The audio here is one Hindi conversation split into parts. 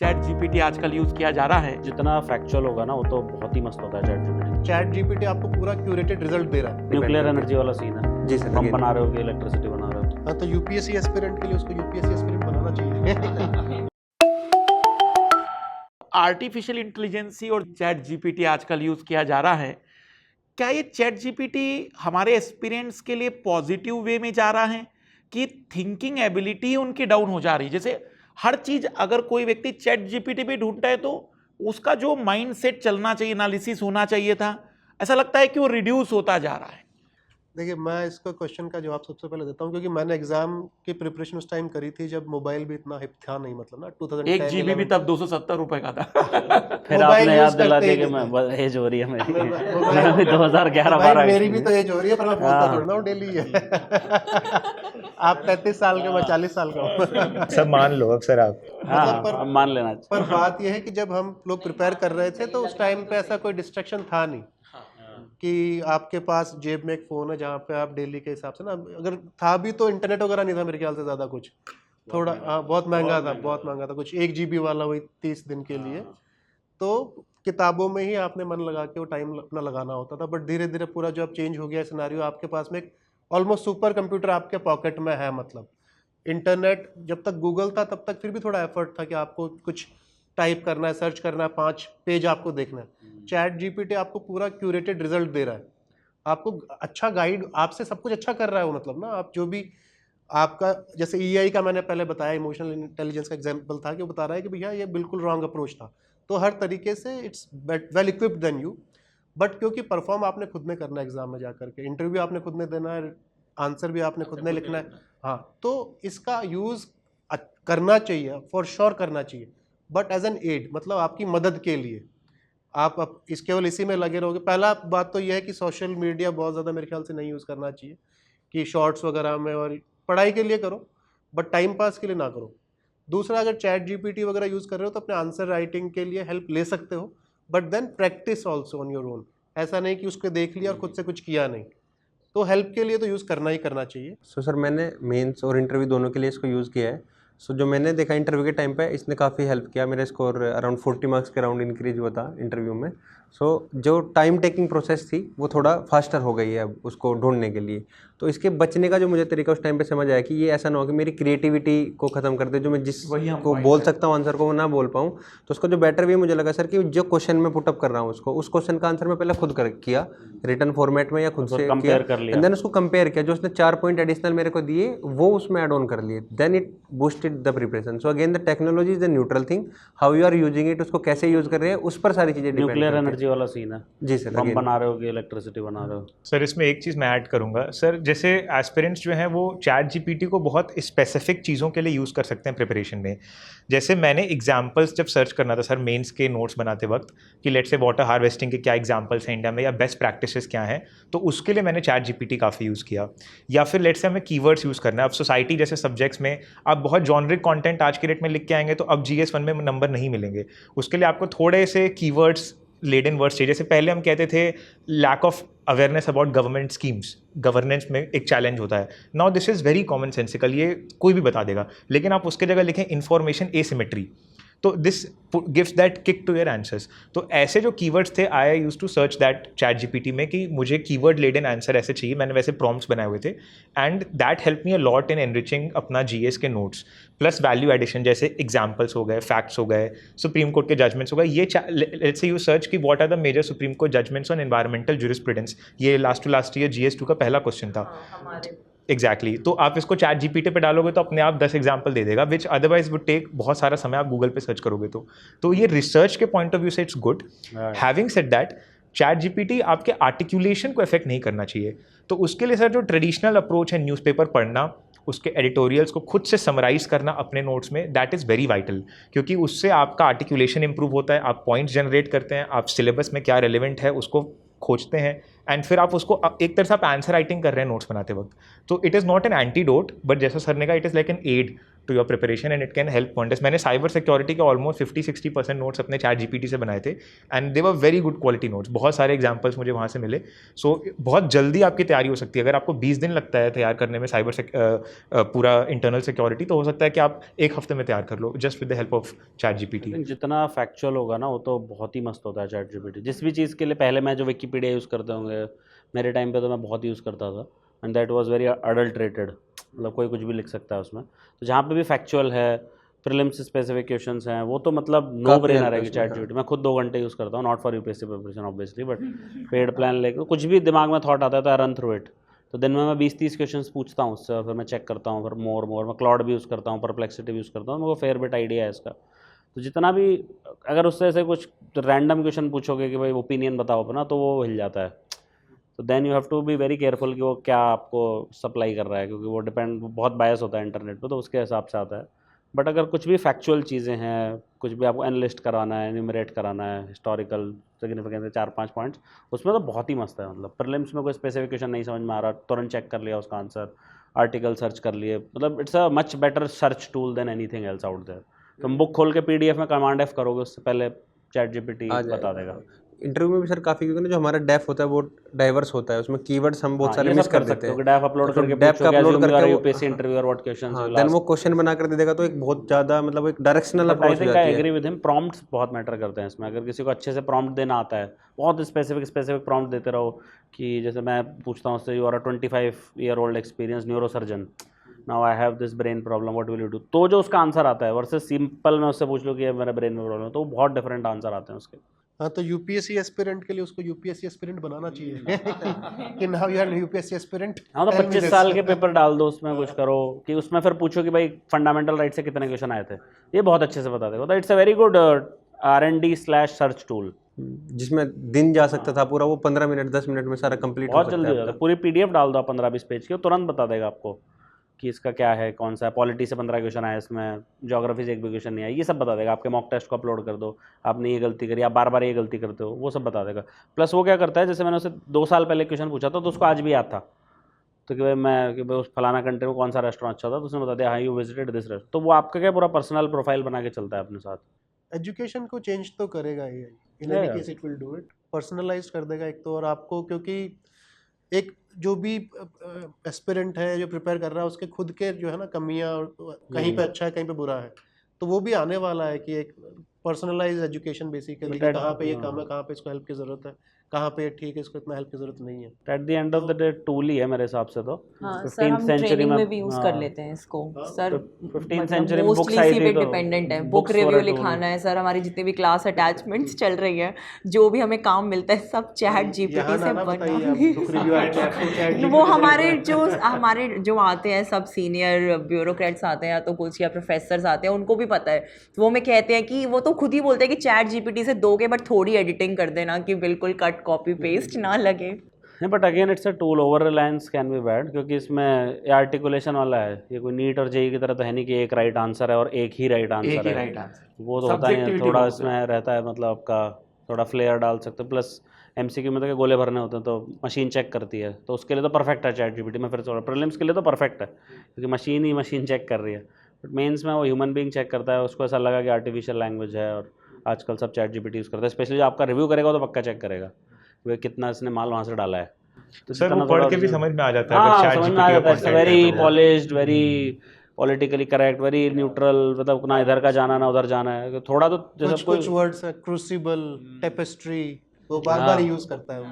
चैट जीपीटी आजकल यूज किया जा रहा है। जितना फैक्चुअल होगा ना वो तो बहुत ही मस्त होता है चैट जीपीटी। चैट जीपीटी आपको पूरा क्यूरेटेड रिजल्ट दे रहा है। न्यूक्लियर एनर्जी वाला सीन है। जी सर। पंप बना रहे हो कि इलेक्ट्रिसिटी बना रहे हो। हाँ, तो यूपीएससी एस्पिरेंट के लिए उसको यूपीएससी एस्पिरेंट बनाना चाहिए। आर्टिफिशियल इंटेलिजेंसी और चैट जीपीटी आजकल यूज किया जा रहा है। क्या ये चैट जीपीटी हमारे एक्सपीरियंस के लिए पॉजिटिव वे में जा रहा है कि थिंकिंग एबिलिटी उनकी डाउन हो जा रही है? जैसे हर चीज अगर कोई व्यक्ति चैट जीपीटी पे ढूंढता है तो उसका जो माइंड सेट चलना चाहिए, एनालिसिस होना चाहिए था, ऐसा लगता है कि वो रिड्यूस होता जा रहा है। देखिए, मैं इसका क्वेश्चन का जवाब सबसे पहले देता हूँ, क्योंकि मैंने एग्जाम की प्रिपरेशन उस टाइम करी थी जब मोबाइल भी इतना हिप था नहीं, मतलब ना 2010 1 GB भी तब 270 रुपए का था। फिर आपने याद दिला दिया कि मैं एज हो रही है मेरी। मैं भी 2011-12 मेरी भी तो एज हो रही है, पर मैं बोलता थोड़ा ना डेली है। आप 33 साल के, मैं 40 साल का हूँ। सब मान लो अक्सर आप। हाँ, मान लेना। पर बात यह है कि जब हम लोग प्रिपेयर कर रहे थे तो उस टाइम पे ऐसा कोई डिस्ट्रैक्शन था नहीं कि आपके पास जेब में एक फ़ोन है जहाँ पे आप डेली के हिसाब से ना, अगर था भी तो इंटरनेट वगैरह नहीं था मेरे ख्याल से ज़्यादा कुछ, थोड़ा हाँ बहुत महंगा था, बहुत महंगा था, कुछ 1 GB वाला वही 30 दिन के लिए। तो किताबों में ही आपने मन लगा के वो टाइम अपना लगाना होता था। बट धीरे धीरे पूरा जो अब चेंज हो गया सिनेरियो, आपके पास में एक ऑलमोस्ट सुपर कंप्यूटर आपके पॉकेट में है। मतलब इंटरनेट जब तक गूगल था तब तक फिर भी थोड़ा एफर्ट था कि आपको कुछ टाइप करना है, सर्च करना है, 5 पेज आपको देखना है। चैट जीपीटी आपको पूरा क्यूरेटेड रिजल्ट दे रहा है, आपको अच्छा गाइड, आपसे सब कुछ अच्छा कर रहा है वो। मतलब ना आप जो भी आपका, जैसे ईआई का मैंने पहले बताया, इमोशनल इंटेलिजेंस का एग्जांपल था कि वो बता रहा है कि भैया ये बिल्कुल रॉन्ग अप्रोच था। तो हर तरीके से it's well equipped then you. But क्योंकि परफॉर्म आपने खुद ने करना है, एग्जाम में जाकर के इंटरव्यू आपने खुद ने देना है, आंसर भी आपने खुद ने लिखना है। हाँ, तो इसका यूज़ करना चाहिए, फॉर श्योर करना चाहिए, बट एज एन एड, मतलब आपकी मदद के लिए। आप इस केवल इसी में लगे रहोगे। पहला बात तो यह है कि सोशल मीडिया बहुत ज़्यादा मेरे ख्याल से नहीं यूज़ करना चाहिए, कि शॉर्ट्स वगैरह में, और पढ़ाई के लिए करो बट टाइम पास के लिए ना करो। दूसरा, अगर चैट जीपीटी वगैरह यूज़ कर रहे हो तो अपने आंसर राइटिंग के लिए हेल्प ले सकते हो, but then practice also on your own. ऐसा नहीं कि उसको देख लिया और खुद से कुछ किया नहीं, तो हेल्प के लिए तो यूज़ करना ही करना चाहिए। सो सर, मैंने मेंस और इंटरव्यू दोनों के लिए इसको यूज़ किया है। सो जो मैंने देखा इंटरव्यू के टाइम पे, इसने काफ़ी हेल्प किया। मेरा स्कोर अराउंड 40 मार्क्स के अराउंड इंक्रीज हुआ था इंटरव्यू में। सो जो टाइम टेकिंग प्रोसेस थी वो थोड़ा फास्टर हो गई है अब उसको ढूंढने के लिए। तो इसके बचने का जो मुझे तरीका उस टाइम पे समझ आया कि ये ऐसा ना हो कि मेरी क्रिएटिविटी को ख़त्म कर दे, जो मैं जिस को बोल सकता हूँ आंसर को वो ना बोल पाऊँ। तो उसका जो बेटर वे मुझे लगा सर कि जो क्वेश्चन मैं पुटअप कर रहा हूँ उसको, उस क्वेश्चन का आंसर मैं पहले खुद किया रिटन फॉर्मेट में या खुद से कंपेयर कर लिया, एंड देन उसको कंपेयर किया। जो उसने 4 पॉइंट एडिशनल मेरे को दिए वो उसमें ऐड ऑन कर लिए, then it boosted the preparation. So again the technology is the neutral thing, how you are using it, उसको कैसे यूज कर रहे हैं, उस पर सारी चीज़ें डिपेंड। न्यूक्लियर एनर्जी वाला सीन है। जी सर। पंप बना रहे हो कि इलेक्ट्रिसिटी बना रहे हो। सर इसमें एक चीज़ मैं ऐड करूंगा सर, जैसे एस्पिरेंट्स जो हैं वो चैट जीपीटी को बहुत स्पेसिफिक चीज़ों के लिए यूज़ कर सकते हैं प्रिपरेशन में। जैसे मैंने एग्जांपल्स जब सर्च करना था सर मेंस के नोट्स बनाते वक्त कि लेट्स से वाटर हार्वेस्टिंग के क्या एग्जांपल्स हैं इंडिया में या बेस्ट प्रैक्टिसेस क्या हैं, तो उसके लिए मैंने चैट जीपीटी काफ़ी यूज़ किया। या फिर लेट्स से हमें कीवर्ड्स यूज़ करना है। अब सोसाइटी जैसे सब्जेक्ट्स में आप बहुत जॉनरिक कंटेंट आज के डेट में लिख के आएंगे तो अब GS1 में नंबर नहीं मिलेंगे। उसके लिए आपको थोड़े से कीवर्ड्स, लेडन वर्ड्स चाहिए। जैसे पहले हम कहते थे lack of awareness about government schemes, governance में एक चैलेंज होता है। Now this is very common sensical, ये कोई भी बता देगा, लेकिन आप उसके जगह लिखें इंफॉर्मेशन एसिमेट्री, तो this gives that kick to your answers. तो ऐसे जो कीवर्ड्स थे, I use to search that ChatGPT में कि मुझे कीवर्ड लेडन आंसर ऐसे चाहिए। मैंने वैसे प्रॉम्प्ट्स बनाए हुए थे and that help me a lot in enriching अपना GS के नोट्स। प्लस वैल्यू एडिशन, जैसे एग्जाम्पल्स हो गए, फैक्ट्स हो गए, सुप्रीम कोर्ट के जजमेंट्स हो गए। ये लेट्स से यू सर्च कि what are the major supreme court judgements on environmental jurisprudence, ये last to last year GS2 का पहला क्वेश्चन था। एग्जैक्टली तो आप इसको चैट जीपीटी पे डालोगे तो अपने आप 10 एग्जाम्पल दे देगा, विच अदरवाइज वुड टेक बहुत सारा समय आप गूगल पे सर्च करोगे तो ये रिसर्च के पॉइंट ऑफ व्यू से it's good. Having said that, chat GPT आपके आर्टिकुलेशन को इफेक्ट नहीं करना चाहिए। तो उसके लिए सर जो ट्रेडिशनल अप्रोच है, न्यूज़पेपर पढ़ना, उसके एडिटोरियल्स को खुद से समराइज करना अपने नोट्स में, दैट इज़ वेरी वाइटल, क्योंकि उससे आपका आर्टिकुलेशन इंप्रूव होता है, आप पॉइंट्स जनरेट करते हैं, आप सिलेबस में क्या रेलिवेंट है उसको खोजते हैं एंड फिर आप उसको एक तरह से आप आंसर राइटिंग कर रहे हैं नोट्स बनाते वक्त। तो it is not an antidote, but जैसा सर ने कहा it is like an aid to your preparation and it can help pointers. मैंने cyber security के almost 50-60% notes अपने ChatGPT से बनाए थे and they were very good quality notes. बहुत सारे examples मुझे वहाँ से मिले. So बहुत जल्दी आपकी तैयारी हो सकती है. अगर आपको 20 दिन लगता है तैयार करने में पूरा internal security, तो हो सकता है कि आप एक हफ्ते में तैयार कर लो just with the help of ChatGPT. जितना फैक्चुअल होगा ना वो तो बहुत ही मस्त होता है ChatGPT. जिस भी चीज़ के लिए पहले मैं जो विकीपीडिया यूज़ करते होंगे, मेरे टाइम पे तो मैं बहुत यूज़ करता था and that was very adulterated, मतलब कोई कुछ भी लिख सकता है उसमें. तो जहाँ पे भी फैक्चुअल है, प्रीलिम्स स्पेसिफिक क्वेश्चंस हैं, वो तो मतलब नो ब्रेनर है कि ChatGPT. मैं खुद 2 घंटे यूज़ करता हूँ, not for UPSC preparation obviously, but paid plan लेके कुछ भी दिमाग में थॉट आता है तो आई रन थ्रू इट. तो दिन में मैं 20-30 क्वेश्चंस पूछता हूँ उससे, फिर मैं चेक करता हूँ, फिर मोर मैं क्लाउड भी यूज़ करता हूँ, परप्लेक्सिटी भी यूज़ करता हूँ. मेरे को फेयर बिट आइडिया है इसका. तो जितना भी अगर उससे ऐसे कुछ रैंडम क्वेश्चन पूछोगे कि भाई ओपिनियन बताओ अपना, तो वो हिल जाता है. तो then you have to be very careful कि वो क्या आपको सप्लाई कर रहा है, क्योंकि वो डिपेंड बहुत बायस होता है इंटरनेट पे, तो उसके हिसाब से आता है. बट अगर कुछ भी फैक्चुअल चीज़ें हैं, कुछ भी आपको एनालिस्ट कराना है, न्यूमरेट कराना है, हिस्टोरिकल सिग्निफिकेंस है 4-5 पॉइंट्स, उसमें तो बहुत ही मस्त है. मतलब प्रीलिम्स में कोई स्पेसिफिकेशन नहीं समझ में आ रहा, तुरंत चेक कर लिया उसका आंसर, आर्टिकल सर्च कर लिए. मतलब it's a much better search tool than anything else out there. तुम बुक खोल के PDF में कमांड F करोगे, उससे पहले ChatGPT बता देगा. इंटरव्यू में भी सर काफ़ी, क्योंकि ना जो हमारा डेफ होता है वो डाइवर्स होता है, उसमें कीवर्ड्स हम बहुत सारे मिस कर देते हैं. डेफ अपलोड करके डेफ का अपलोड करके यूपीएससी इंटरव्यू और व्हाट क्वेश्चंस विल देन वो क्वेश्चन बना कर दे देगा, तो एक बहुत ज़्यादा मतलब एक डायरेक्शनल अप्रोच हो जाती है. I agree with him. Prompts बहुत मैटर करते हैं इसमें. अगर किसी को अच्छे से प्रॉम्प्ट देना आता है, बहुत स्पेसिफिक प्रॉम्प्ट देते रहो कि जैसे मैं पूछता हूँ उससे, you are a 25-year-old experience neurosurgeon, now I have this brain problem, what will you do. तो जो उसका आंसर आता है वर्सेस सिंपल मैं उससे पूछ लूँ कि मेरा ब्रेन में प्रॉब्लम है, तो बहुत डिफरेंट आंसर आते हैं उसके. हाँ, तो यूपीएससी एस्पिरेंट के लिए उसको यूपीएससी एस्पिरेंट बनाना चाहिए कि now you are UPSC aspirant. हाँ, तो 25 साल के पेपर डाल दो उसमें, कुछ करो कि उसमें फिर पूछो कि भाई फंडामेंटल राइट से कितने क्वेश्चन आए थे. ये बहुत अच्छे से बता देगा. तो it's a very good research tool. जिसमें दिन जा सकता था पूरा, वो 15 मिनट 10 मिनट में सारा कंप्लीट हो बहुत सकता जल्दी हो है. जाता है. पूरी PDF डाल दो 15-20 पेज की, वो तुरंत बता देगा आपको कि इसका क्या है, कौन सा है. पॉलिटी से 15 क्वेश्चन आए इसमें, ज्योग्राफी से एक भी क्वेश्चन नहीं आया, ये सब बता देगा. आपके मॉक टेस्ट को अपलोड कर दो, आपने ये गलती करी, आप बार बार ये गलती करते हो, वो सब बता देगा. प्लस वो क्या करता है, जैसे मैंने उससे 2 साल पहले क्वेश्चन पूछा था, तो उसको आज भी याद था. तो कि भाई उस फलाना कंट्री में कौन सा रेस्टोरेंट अच्छा था, तो उसने बता दिया हाँ यू विजिटेड दिस रेस्टोरेंट. तो वो आपका क्या पूरा पर्सनल प्रोफाइल बना के चलता है अपने साथ. एजुकेशन को चेंज तो करेगा ही, in any case it will do it. Personalise कर देगा एक तो, और आपको क्योंकि एक जो भी एस्पिरेंट है जो प्रिपेयर कर रहा है, उसके खुद के जो है ना कमियां, कहीं पे अच्छा है कहीं पे बुरा है, तो वो भी आने वाला है कि एक पर्सनलाइज एजुकेशन बेसिकली, कहाँ पे ये काम है, कहाँ पे इसको हेल्प की ज़रूरत है, कहाँ पे ठीक है इसको इतना हेल्प की ज़रूरत नहीं है. At the end of the day tool ही है मेरे हिसाब से. तो हाँ सर, हम ट्रेनिंग में भी यूज कर लेते हैं इसको सर. 15th सेंचुरी में बुक्स मोस्टली आई इसी थी, पे तो डिपेंडेंट है. बुक रिव्यू लिखाना है सर, हमारी जितनी भी क्लास अटैचमेंट्स चल रही है, जो भी हमें काम मिलता है सब ChatGPT से बना. वो हमारे जो आते हैं सब सीनियर ब्यूरोक्रेट्स आते हैं, या तो कुछ या प्रोफेसर्स आते हैं, उनको भी पता है. वो हमें कहते हैं कि वो तो खुद ही बोलते हैं कि ChatGPT से दोगे बट थोड़ी एडिटिंग कर देना, कि बिल्कुल कट कॉपी पेस्ट ना लगे. नहीं, but again it's a tool. Over Reliance can be bad, क्योंकि इसमें आर्टिकुलेशन वाला है. ये कोई नीट और जेई की तरह तो है नहीं कि एक राइट आंसर है और एक ही राइट आंसर है. वो तो होता नहीं है. थोड़ा इसमें रहता है, मतलब आपका थोड़ा फ्लेयर डाल सकते हो. प्लस MCQ में तो गोले भरने होते हैं, तो मशीन चेक करती है, तो उसके लिए तो परफेक्ट है ChatGPT में. फिर प्रीलिम्स के लिए तो परफेक्ट है, क्योंकि मशीन चेक कर रही है. बट मेंस में वो ह्यूमन बीइंग चेक करता है. उसको ऐसा लगा कि आर्टिफिशियल लैंग्वेज है, और आजकल सब ChatGPT यूज़ करता है. स्पेशली जो आपका रिव्यू करेगा तो पक्का चेक करेगा कि कितना इसने माल वहाँ से डाला है. तो सर वो पढ़ के भी समझ में आ जाता है. हाँ, समझ में आ जाता है. Very polished, very politically correct, very neutral. मतलब ना इधर का जाना ना उधर जाना है. थोड़ा तो जैसे कुछ वर्ड्स है, क्रूसिबल, टेपेस्ट्री, वो बार-बार यूज करता है.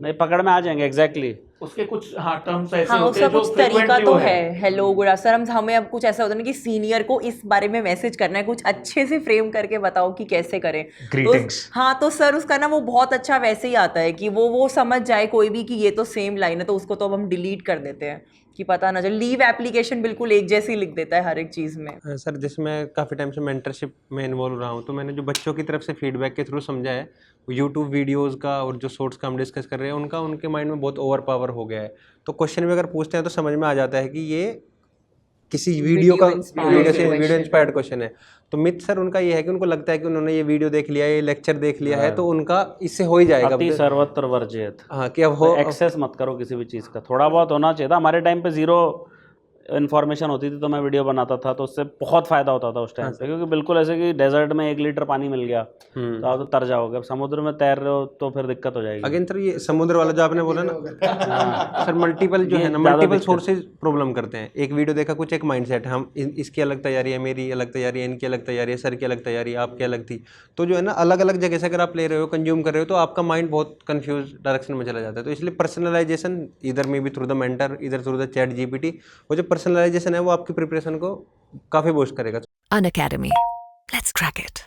नहीं, पकड़ में आ जाएंगे. एग्जैक्टली उसके कुछ टर्म्स ऐसे हाँ, होते हैं उसका जो कुछ तरीका तो है. है. हेलो गुड सर, हमें अब कुछ ऐसा होता है ना कि सीनियर को इस बारे में मैसेज करना है, कुछ अच्छे से फ्रेम करके बताओ कि कैसे करें. Greetings. हाँ, तो सर उसका ना वो बहुत अच्छा वैसे ही आता है कि वो समझ जाए कोई भी कि ये तो सेम लाइन है, तो उसको तो अब हम डिलीट कर देते हैं कि पता ना चले. लीव एप्लीकेशन बिल्कुल एक जैसी लिख देता है हर एक चीज़ में. सर जिसमें काफ़ी टाइम से मेंटरशिप में इन्वॉल्व रहा हूँ, तो मैंने जो बच्चों की तरफ से फीडबैक के थ्रू समझा है, यूट्यूब वीडियोस का और जो शॉर्ट्स का हम डिस्कस कर रहे हैं, उनके माइंड में बहुत ओवर पावर हो गया है. तो क्वेश्चन भी अगर पूछते हैं तो समझ में आ जाता है कि ये किसी वीडियो से इंस्पायर्ड क्वेश्चन है. तो मिथ सर उनका ये है कि उनको लगता है कि उन्होंने ये वीडियो देख लिया, ये लेक्चर देख लिया है, तो उनका इससे हो ही जाएगा. अति सर्वत्र वर्जित. हाँ, कि अब हो एक्सेस मत करो किसी भी चीज़ का. थोड़ा बहुत होना चाहिए था. हमारे टाइम पे 0 इन्फॉर्मेशन होती थी तो मैं वीडियो बनाता था, तो उससे बहुत फ़ायदा होता था उस टाइम पे, क्योंकि बिल्कुल ऐसे कि डेजर्ट में 1 लीटर पानी मिल गया तो आप तो तर जाओगे। अब समुद्र में तैर रहे हो तो फिर दिक्कत हो जाएगी। अगेन सर ये समुद्र वाला जो आपने बोला ना सर, मल्टीपल जो ये है ना, ज़्यादा मल्टीपल दिक्कत। सोर्सेज प्रॉब्लम करते हैं। एक वीडियो देखा, कुछ एक माइंडसेट है, हम इसकी अलग तैयारी है, मेरी अलग तैयारी है, इनकी अलग तैयारी है, सर की अलग तैयारी है, आपकी अलग थी। तो जो है ना अलग अलग जगह से अगर आप ले रहे हो, कंज्यूम कर रहे हो, तो आपका माइंड बहुत कंफ्यूज डायरेक्शन में चला जाता है। तो इसलिए पर्सनलाइजेशन इधर में भी थ्रू द मेंटर, इधर थ्रू द चैट जीपीटी, वो जो पर्सनलाइजेशन है वो आपकी प्रिपरेशन को काफ़ी बूस्ट करेगा। An Academy. Let's crack it.